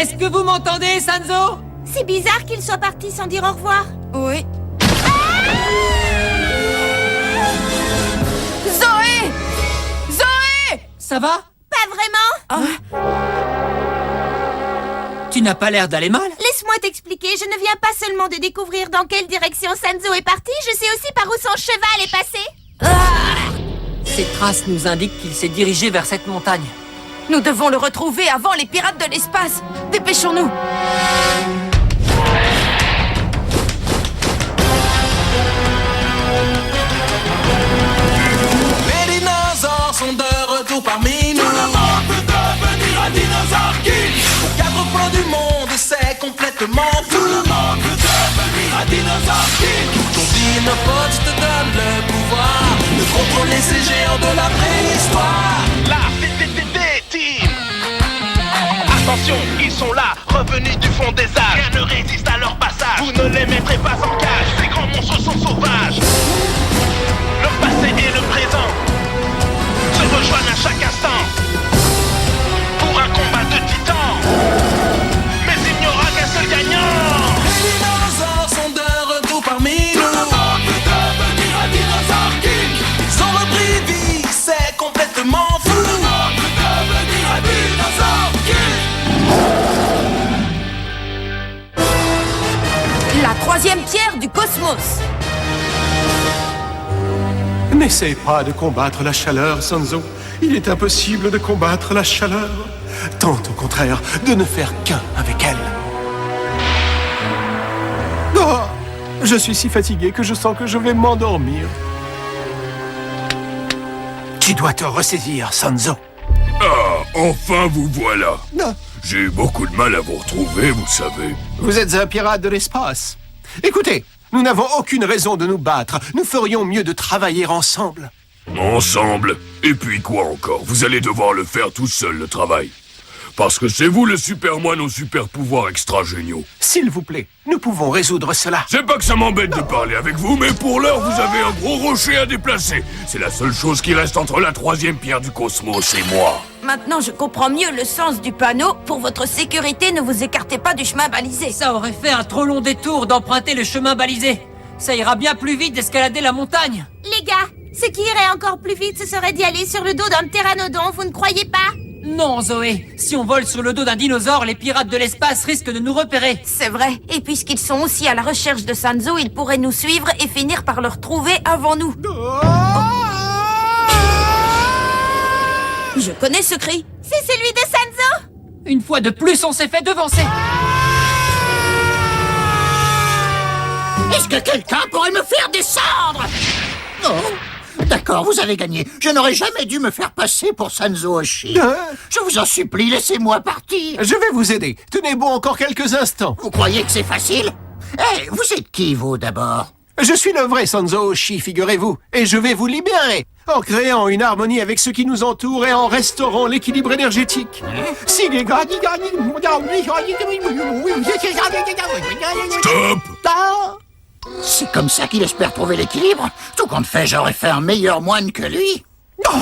Est-ce que vous m'entendez, Sanzo? C'est bizarre qu'il soit parti sans dire au revoir. Oui. Zoé! Zoé! Ça va? Pas vraiment. Tu n'as pas l'air d'aller mal? Laisse-moi t'expliquer, je ne viens pas seulement de découvrir dans quelle direction Sanzo est parti, je sais aussi par où son cheval est passé. Ces traces nous indiquent qu'il s'est dirigé vers cette montagne. Nous devons le retrouver avant les pirates de l'espace. Dépêchons-nous. Les dinosaures sont de retour parmi nous. Tout le monde veut devenir un dinosaure king. Aux quatre coins du monde, c'est complètement fou. Tout le monde veut devenir un dinosaure king. Ton dinopode te donne le pouvoir de contrôler ces géants de la préhistoire. La Team. Attention, ils sont là, revenus du fond des âges. Rien ne résiste à leur passage. Vous ne les mettrez pas en cage. Ces grands monstres sont sauvages. Le passé et le présent se rejoignent à chaque instant pour un combat de titans. Mais il n'y aura qu'un seul gagnant. Les dinosaures sont de retour parmi nous. Tout le monde veut devenir un dinosaure king. Ils ont repris vie, c'est complètement fou. Tout le monde veut devenir un dinosaure king. La troisième pierre du cosmos. N'essaie pas de combattre la chaleur, Sanzo. Il est impossible de combattre la chaleur. Tente au contraire de ne faire qu'un avec elle. Oh, je suis si fatigué que je sens que je vais m'endormir. Tu dois te ressaisir, Sanzo. Ah, enfin vous voilà. Non. J'ai eu beaucoup de mal à vous retrouver, vous savez. Vous êtes un pirate de l'espace. Écoutez, nous n'avons aucune raison de nous battre. Nous ferions mieux de travailler ensemble. Ensemble? Et puis quoi encore? Vous allez devoir le faire tout seul, le travail. Parce que c'est vous le supermoine aux super pouvoirs extra géniaux. S'il vous plaît, nous pouvons résoudre cela. C'est pas que ça m'embête de parler avec vous, mais pour l'heure, vous avez un gros rocher à déplacer. C'est la seule chose qui reste entre la troisième pierre du cosmos et moi. Maintenant, je comprends mieux le sens du panneau. Pour votre sécurité, ne vous écartez pas du chemin balisé. Ça aurait fait un trop long détour d'emprunter le chemin balisé. Ça ira bien plus vite d'escalader la montagne. Les gars, ce qui irait encore plus vite, ce serait d'y aller sur le dos d'un pteranodon, vous ne croyez pas? Non, Zoé. Si on vole sur le dos d'un dinosaure, les pirates de l'espace risquent de nous repérer. C'est vrai. Et puisqu'ils sont aussi à la recherche de Sanzo, ils pourraient nous suivre et finir par le retrouver avant nous. Je connais ce cri. C'est celui de Sanzo? Une fois de plus, on s'est fait devancer. Est-ce que quelqu'un pourrait me faire descendre? Non. D'accord, vous avez gagné. Je n'aurais jamais dû me faire passer pour Sanzo Oshi. Je vous en supplie, laissez-moi partir. Je vais vous aider. Tenez bon encore quelques instants. Vous croyez que c'est facile? Eh, vous êtes qui, vous, d'abord? Je suis le vrai Sanzo Oshi, figurez-vous, et je vais vous libérer en créant une harmonie avec ceux qui nous entourent et en restaurant l'équilibre énergétique. Stop! C'est comme ça qu'il espère trouver l'équilibre? Tout compte fait, j'aurais fait un meilleur moine que lui. Oh,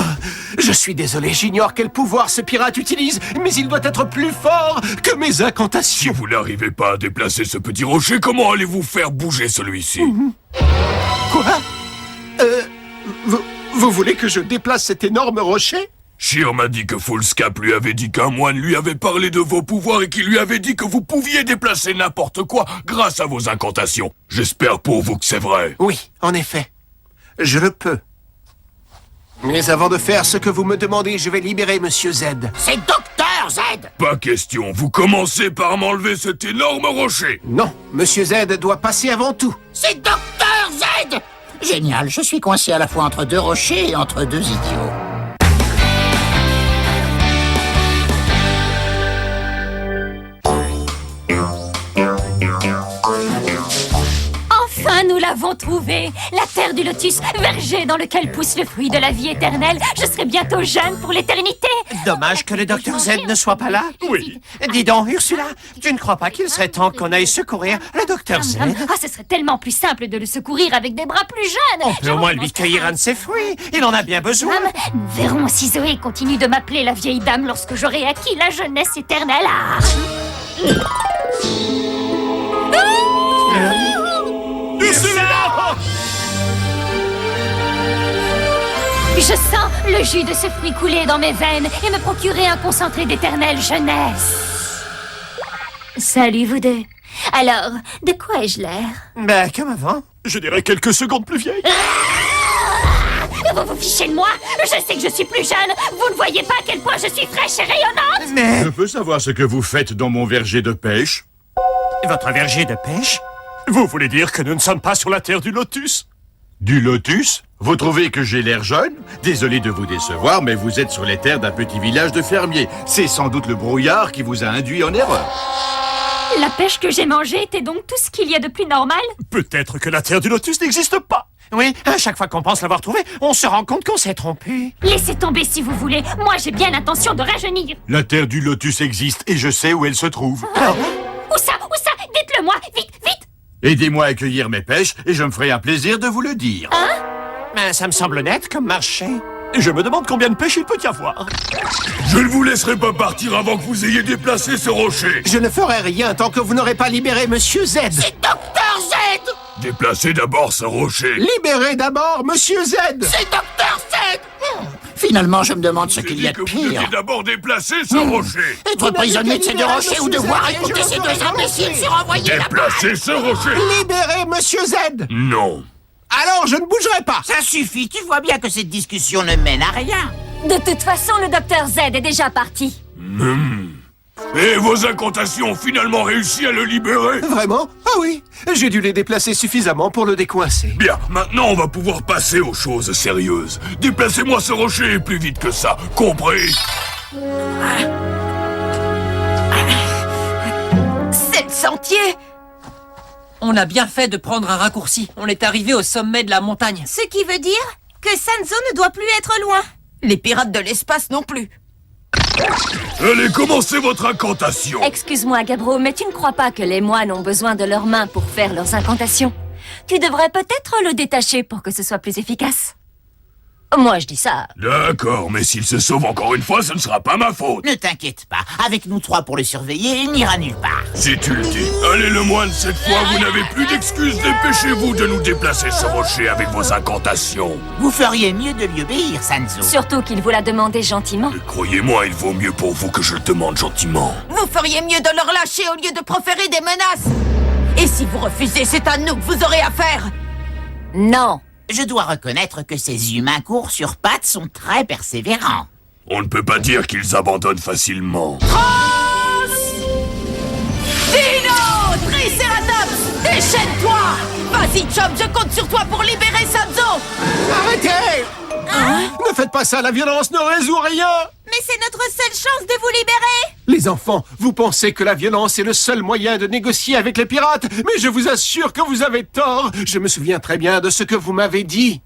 je suis désolé, j'ignore quel pouvoir ce pirate utilise, mais il doit être plus fort que mes Si incantations. vous n'arrivez pas à déplacer ce petit rocher, comment allez-vous faire bouger celui-ci? Quoi? Vous voulez que je déplace cet énorme rocher? Shir m'a dit que Foolscap lui avait dit qu'un moine lui avait parlé de vos pouvoirs et qu'il lui avait dit que vous pouviez déplacer n'importe quoi grâce à vos incantations. J'espère pour vous que c'est vrai. Oui, en effet. Je le peux. Mais avant de faire ce que vous me demandez, je vais libérer Monsieur Z. C'est Docteur Z. Pas question, vous commencez par m'enlever cet énorme rocher. Non, Monsieur Z doit passer avant tout. C'est Docteur Z. Génial, je suis coincé à la fois entre deux rochers et entre deux idiots. Enfin, nous l'avons trouvé. La terre du lotus, verger dans lequel pousse le fruit de la vie éternelle. Je serai bientôt jeune pour l'éternité. Dommage que le docteur Z ne soit pas là. Oui. Dis donc, Ursula, tu ne crois pas qu'il serait temps qu'on aille secourir le docteur Z? Ah, ce serait tellement plus simple de le secourir avec des bras plus jeunes. On peut au moins lui cueillir un de ses fruits. Il en a bien besoin. Nous verrons si Zoé continue de m'appeler la vieille dame lorsque j'aurai acquis la jeunesse éternelle. Ah. Je sens le jus de ce fruit couler dans mes veines et me procurer un concentré d'éternelle jeunesse. Salut vous deux. Alors, de quoi ai-je l'air? Ben, comme avant. Je dirais quelques secondes plus vieille. Vous vous fichez de moi? Je sais que je suis plus jeune. Vous ne voyez pas à quel point je suis fraîche et rayonnante? Mais... Je peux savoir ce que vous faites dans mon verger de pêche? Votre verger de pêche? Vous voulez dire que nous ne sommes pas sur la terre du lotus? Du lotus? Vous trouvez que j'ai l'air jeune? Désolé de vous décevoir, mais vous êtes sur les terres d'un petit village de fermiers. C'est sans doute le brouillard qui vous a induit en erreur. La pêche que j'ai mangée était donc tout ce qu'il y a de plus normal? Peut-être que la terre du lotus n'existe pas. Oui, à chaque fois qu'on pense l'avoir trouvée, on se rend compte qu'on s'est trompé. Laissez tomber si vous voulez. Moi, j'ai bien l'intention de rajeunir. La terre du lotus existe et je sais où elle se trouve. Où ça? Où ça? Dites-le moi, vite, vite! Aidez-moi à accueillir mes pêches et je me ferai un plaisir de vous le dire. Ben, ça me semble net comme marché. Et je me demande combien de pêches il peut y avoir. Je ne vous laisserai pas partir avant que vous ayez déplacé ce rocher. Je ne ferai rien tant que vous n'aurez pas libéré Monsieur Z. C'est Docteur Z! Déplacez d'abord ce rocher. Libérez d'abord Monsieur Z. C'est Docteur Z! Finalement, je me demande ce qu'il y a de que vous deviez pire. d'abord déplacer ce rocher. Être prisonnier de ces deux rochers ou devoir écouter ces deux imbéciles se renvoyer la Déplacez ce rocher. Libérez Monsieur Z. Non. Alors, je ne bougerai pas. Ça suffit, tu vois bien que cette discussion ne mène à rien. De toute façon, le docteur Z est déjà parti. Et vos incantations ont finalement réussi à le libérer? Vraiment? Ah oui. J'ai dû les déplacer suffisamment pour le décoincer. Bien, maintenant on va pouvoir passer aux choses sérieuses. Déplacez-moi ce rocher plus vite que ça, compris? C'est le sentier. On a bien fait de prendre un raccourci. On est arrivé au sommet de la montagne. Ce qui veut dire que Sanzo ne doit plus être loin. Les pirates de l'espace non plus. Allez, commencez votre incantation. Excuse-moi, Gabro, mais tu ne crois pas que les moines ont besoin de leurs mains pour faire leurs incantations? Tu devrais peut-être le détacher pour que ce soit plus efficace. Moi, je dis ça. D'accord, mais s'il se sauve encore une fois, ce ne sera pas ma faute. Ne t'inquiète pas, avec nous trois pour le surveiller, il n'ira nulle part. Si tu le dis. Allez, le moine, cette fois, vous n'avez plus d'excuses. Dépêchez-vous de nous déplacer ce rocher avec vos incantations. Vous feriez mieux de lui obéir, Sanzo. Surtout qu'il vous l'a demandé gentiment. Et croyez-moi, il vaut mieux pour vous que je le demande gentiment. Vous feriez mieux de leur lâcher au lieu de proférer des menaces. Et si vous refusez, c'est à nous que vous aurez affaire. Non. Je dois reconnaître que ces humains courts sur pattes sont très persévérants. On ne peut pas dire qu'ils abandonnent facilement. Dino, Triceratops, déchaîne-toi. Vas-y, Chop, je compte sur toi pour libérer Sanzo. Arrêtez. Ne faites pas ça, la violence ne résout rien. Mais c'est notre seule chance de vous libérer. Les enfants, vous pensez que la violence est le seul moyen de négocier avec les pirates, mais je vous assure que vous avez tort. Je me souviens très bien de ce que vous m'avez dit.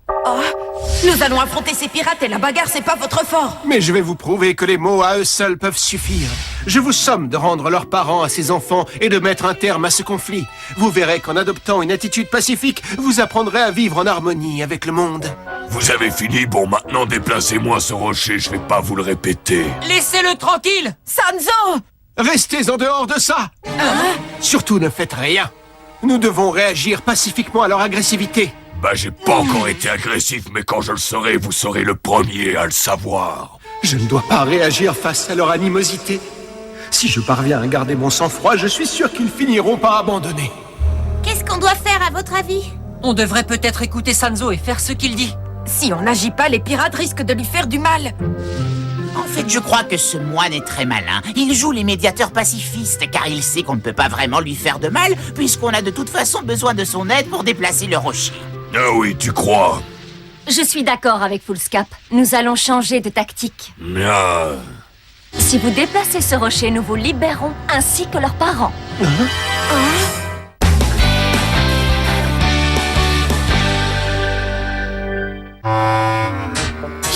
Nous allons affronter ces pirates et la bagarre, c'est pas votre fort. Mais je vais vous prouver que les mots à eux seuls peuvent suffire. Je vous somme de rendre leurs parents à ces enfants et de mettre un terme à ce conflit. Vous verrez qu'en adoptant une attitude pacifique, vous apprendrez à vivre en harmonie avec le monde. Vous avez fini? Bon, maintenant déplacez-moi ce rocher, je vais pas vous le répéter. Laissez-le tranquille. Sanzo! Restez en dehors de ça. Surtout ne faites rien. Nous devons réagir pacifiquement à leur agressivité. Bah, j'ai pas encore été agressif, mais quand je le serai, vous serez le premier à le savoir. Je ne dois pas réagir face à leur animosité. Si je parviens à garder mon sang-froid, je suis sûr qu'ils finiront par abandonner. Qu'est-ce qu'on doit faire à votre avis? On devrait peut-être écouter Sanzo et faire ce qu'il dit. Si on n'agit pas, les pirates risquent de lui faire du mal. En fait, je crois que ce moine est très malin. Il joue les médiateurs pacifistes, car il sait qu'on ne peut pas vraiment lui faire de mal, puisqu'on a de toute façon besoin de son aide pour déplacer le rocher. Ah oui, tu crois? Je suis d'accord avec Foolscap. Nous allons changer de tactique. Ah. Si vous déplacez ce rocher, nous vous libérons, ainsi que leurs parents.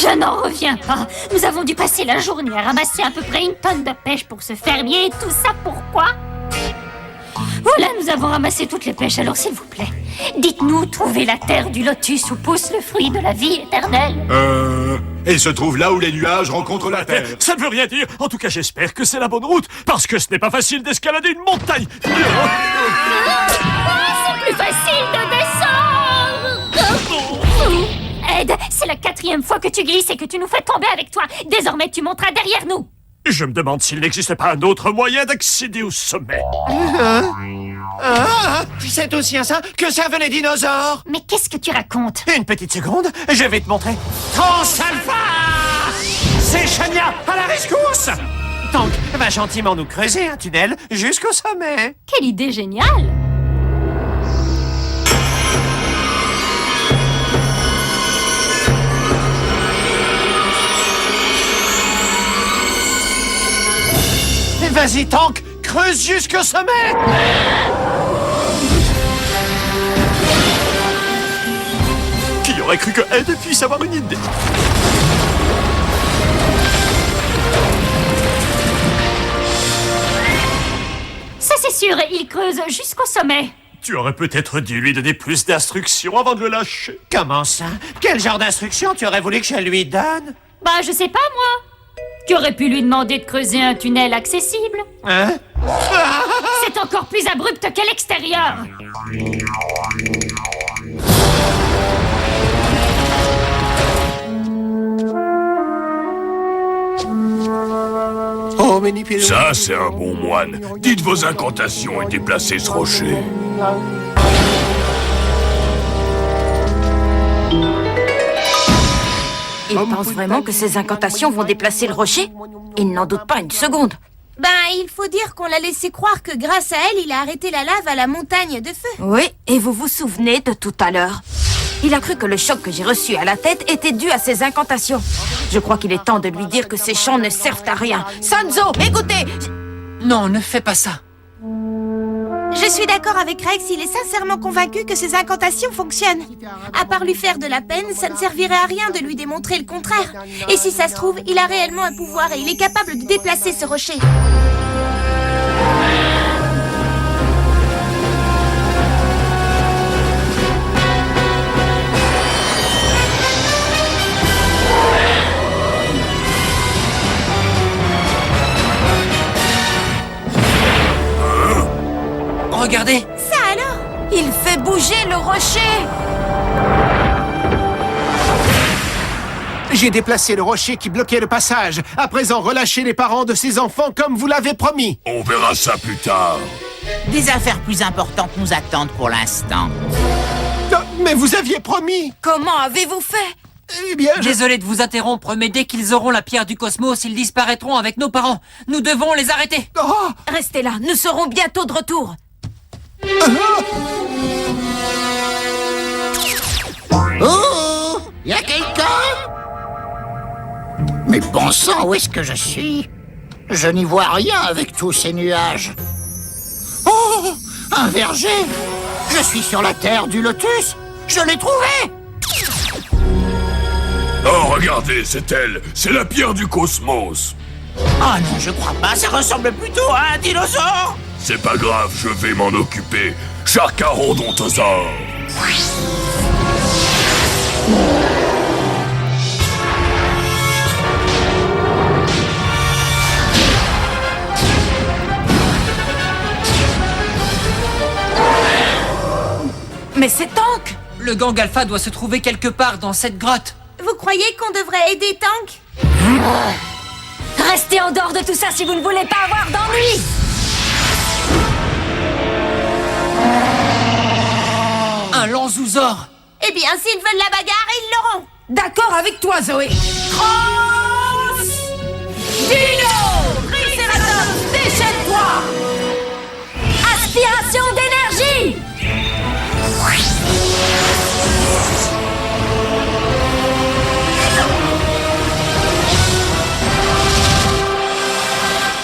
Je n'en reviens pas. Nous avons dû passer la journée à ramasser à peu près 1 tonne de pêche pour ce fermier. Et tout ça pourquoi? Voilà, nous avons ramassé toutes les pêches, alors s'il vous plaît, dites-nous où trouver la terre du lotus où pousse le fruit de la vie éternelle. et se trouve là où les nuages rencontrent la Terre. Ça ne veut rien dire. En tout cas, j'espère que c'est la bonne route, parce que ce n'est pas facile d'escalader une montagne. C'est plus facile de descendre. Ed, c'est la 4e fois que tu glisses et que tu nous fais tomber avec toi. Désormais, tu monteras derrière nous. Je me demande s'il n'existe pas un autre moyen d'accéder au sommet. C'est aussi à ça que servent les dinosaures. Mais qu'est-ce que tu racontes? Une petite seconde, je vais te montrer. Transalpha! C'est Shania, à la rescousse! Tank va gentiment nous creuser un tunnel jusqu'au sommet. Quelle idée géniale! Vas-y, Tank, creuse jusqu'au sommet! Qui aurait cru que Ed puisse avoir une idée? Ça, c'est sûr, il creuse jusqu'au sommet. Tu aurais peut-être dû lui donner plus d'instructions avant de le lâcher. Comment ça? Quel genre d'instruction tu aurais voulu que je lui donne? Bah, je sais pas, moi. Tu aurais pu lui demander de creuser un tunnel accessible. Hein? C'est encore plus abrupt qu'à l'extérieur. Oh, Ça, c'est un bon moine. Dites vos incantations et déplacez ce rocher. Il pense vraiment que ces incantations vont déplacer le rocher? Il n'en doute pas une seconde. Ben, il faut dire qu'on l'a laissé croire que grâce à elle, il a arrêté la lave à la montagne de feu. Oui, et vous vous souvenez de tout à l'heure? Il a cru que le choc que j'ai reçu à la tête était dû à ses incantations. Je crois qu'il est temps de lui dire que ces chants ne servent à rien. Sanzo, écoutez! Non, ne fais pas ça. Je suis d'accord avec Rex, il est sincèrement convaincu que ses incantations fonctionnent. À part lui faire de la peine, ça ne servirait à rien de lui démontrer le contraire. Et si ça se trouve, il a réellement un pouvoir et il est capable de déplacer ce rocher. Regardez! Ça alors? Il fait bouger le rocher! J'ai déplacé le rocher qui bloquait le passage. À présent, relâchez les parents de ces enfants comme vous l'avez promis. On verra ça plus tard. Des affaires plus importantes nous attendent pour l'instant. Mais vous aviez promis! Comment avez-vous fait? Eh bien, Désolé de vous interrompre, mais dès qu'ils auront la pierre du cosmos, ils disparaîtront avec nos parents. Nous devons les arrêter. Oh! Restez là, nous serons bientôt de retour. Oh! Y a quelqu'un? Mais bon sang, où est-ce que je suis? Je n'y vois rien avec tous ces nuages. Oh! Un verger! Je suis sur la terre du lotus! Je l'ai trouvé! Oh, regardez, c'est elle. C'est la pierre du cosmos. Ah non, je crois pas, ça ressemble plutôt à un dinosaure! C'est pas grave, je vais m'en occuper. Charcharodontosaure. Mais c'est Tank! Le gang alpha doit se trouver quelque part dans cette grotte. Vous croyez qu'on devrait aider Tank? Restez en dehors de tout ça si vous ne voulez pas avoir d'ennui. Un Lanzouzor. Eh bien, s'ils veulent la bagarre, ils l'auront. D'accord avec toi, Zoé. Trans Dino Triceratops, déchaîne-toi! Aspiration d'énergie.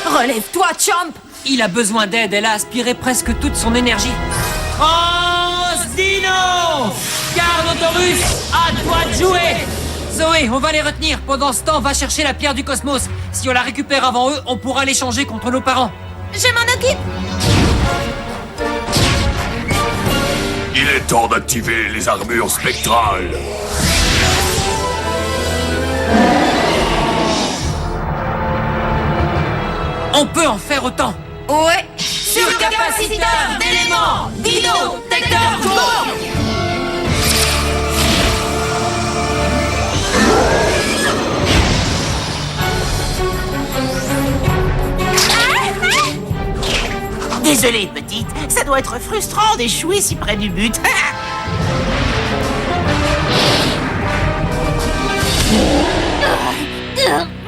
Relève-toi, Chomp. Il a besoin d'aide, elle a aspiré presque toute son énergie. Transdino! Carnotaurus, à toi de jouer! Zoé, on va les retenir. Pendant ce temps, va chercher la pierre du cosmos. Si on la récupère avant eux, on pourra l'échanger contre nos parents. Je m'en occupe. Il est temps d'activer les armures spectrales. On peut en faire autant. Ouais. Surcapaciteur d'éléments. Dino, Tector, go! Désolée, petite, ça doit être frustrant d'échouer si près du but.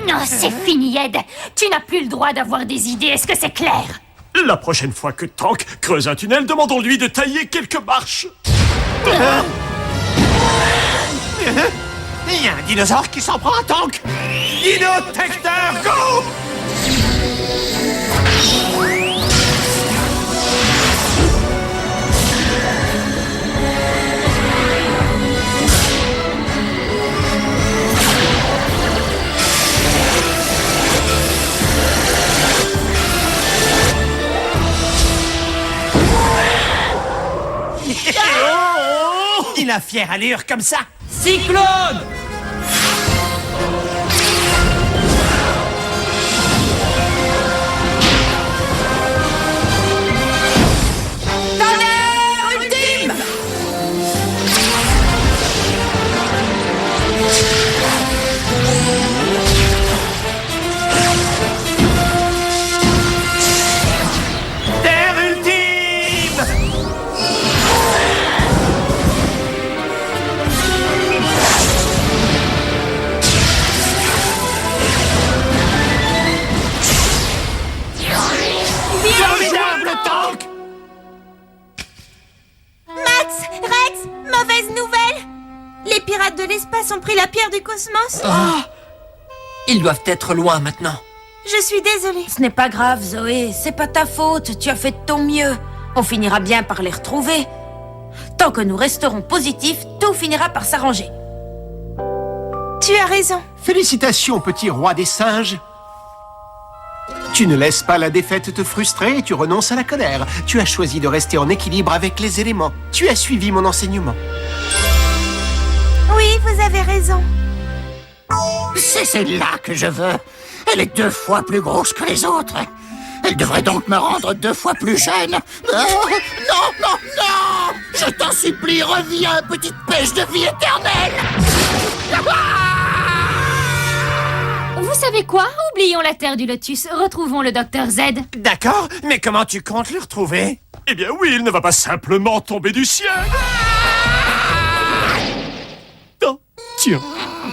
Non, c'est fini, Ed. Tu n'as plus le droit d'avoir des idées, est-ce que c'est clair? La prochaine fois que Tank creuse un tunnel, demandons-lui de tailler quelques marches. Il y a un dinosaure qui s'en prend à Tank. Dino Tector, go! Il a fière allure comme ça. Cyclone! Tonnerre ultime! Terre ultime! Formidable Tank! Max, Rex, mauvaise nouvelle. Les pirates de l'espace ont pris la pierre du cosmos. Ils doivent être loin maintenant. Je suis désolée. Ce n'est pas grave, Zoé. C'est pas ta faute. Tu as fait de ton mieux. On finira bien par les retrouver. Tant que nous resterons positifs, tout finira par s'arranger. Tu as raison. Félicitations, petit roi des singes. Tu ne laisses pas la défaite te frustrer et tu renonces à la colère. Tu as choisi de rester en équilibre avec les éléments. Tu as suivi mon enseignement. Oui, vous avez raison. C'est celle-là que je veux. Elle est 2 fois plus grosse que les autres. Elle devrait donc me rendre 2 fois plus jeune. Non, non, non! Je t'en supplie, reviens, petite pêche de vie éternelle! Vous savez quoi? Oublions la Terre du Lotus. Retrouvons le Dr Z. D'accord, mais comment tu comptes le retrouver? Eh bien oui, il ne va pas simplement tomber du ciel. Oh, tiens.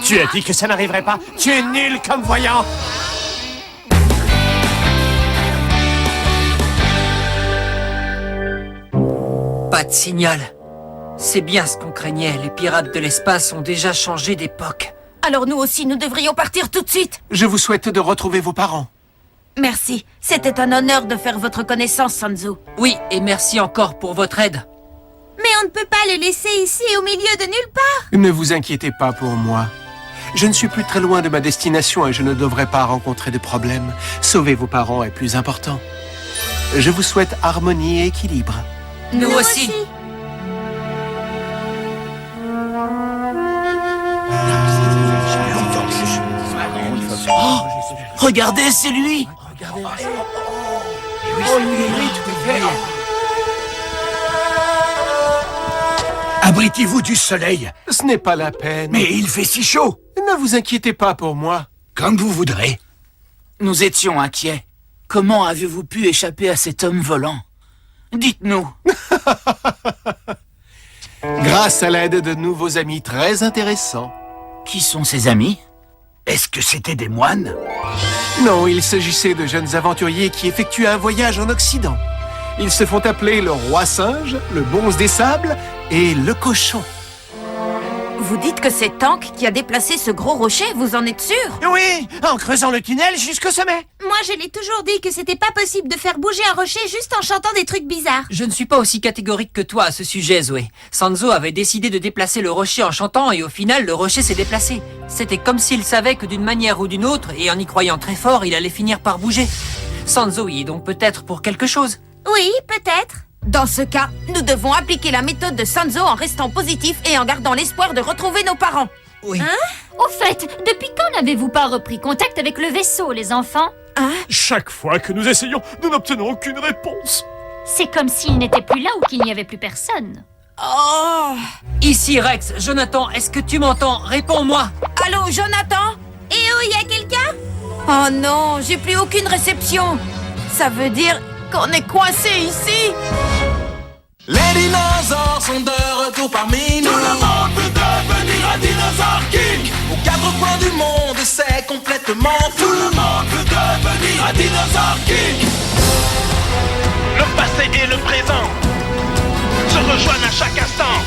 Tu as dit que ça n'arriverait pas. Tu es nul comme voyant. Pas de signal. C'est bien ce qu'on craignait. Les pirates de l'espace ont déjà changé d'époque. Alors nous aussi, nous devrions partir tout de suite. Je vous souhaite de retrouver vos parents. Merci. C'était un honneur de faire votre connaissance, Sanzo. Oui, et merci encore pour votre aide. Mais on ne peut pas le laisser ici au milieu de nulle part. Ne vous inquiétez pas pour moi. Je ne suis plus très loin de ma destination et je ne devrais pas rencontrer de problème. Sauver vos parents est plus important. Je vous souhaite harmonie et équilibre. Nous aussi. Oh, regardez, c'est lui! Abritez-vous du soleil. Ce n'est pas la peine. Mais il fait si chaud. Ne vous inquiétez pas pour moi. Comme vous voudrez. Nous étions inquiets. Comment avez-vous pu échapper à cet homme volant? Dites-nous. Grâce à l'aide de nouveaux amis très intéressants. Qui sont ces amis? Est-ce que c'était des moines? Non, il s'agissait de jeunes aventuriers qui effectuent un voyage en Occident. Ils se font appeler le roi singe, le bonze des sables et le cochon. Vous dites que c'est Tank qui a déplacé ce gros rocher, vous en êtes sûr? Oui, en creusant le tunnel jusqu'au sommet. Moi, je l'ai toujours dit que c'était pas possible de faire bouger un rocher juste en chantant des trucs bizarres. Je ne suis pas aussi catégorique que toi à ce sujet, Zoé. Sanzo avait décidé de déplacer le rocher en chantant et au final, le rocher s'est déplacé. C'était comme s'il savait que d'une manière ou d'une autre, et en y croyant très fort, il allait finir par bouger. Sanzo y est donc peut-être pour quelque chose. Oui, peut-être. Dans ce cas, nous devons appliquer la méthode de Sanzo en restant positif et en gardant l'espoir de retrouver nos parents. Oui. Au fait, depuis quand n'avez-vous pas repris contact avec le vaisseau, les enfants? Chaque fois que nous essayons, nous n'obtenons aucune réponse. C'est comme s'il n'était plus là ou qu'il n'y avait plus personne. Oh! Ici, Rex. Jonathan, est-ce que tu m'entends? Réponds-moi. Allô, Jonathan? Eh oh, y a quelqu'un? Oh non, j'ai plus aucune réception. Ça veut dire qu'on est coincé ici. Les dinosaures sont de retour parmi nous. Tout le monde veut devenir un dinosaure king. Aux quatre coins du monde, c'est complètement fou. Tout le monde veut devenir un dinosaure king. Le passé et le présent se rejoignent à chaque instant.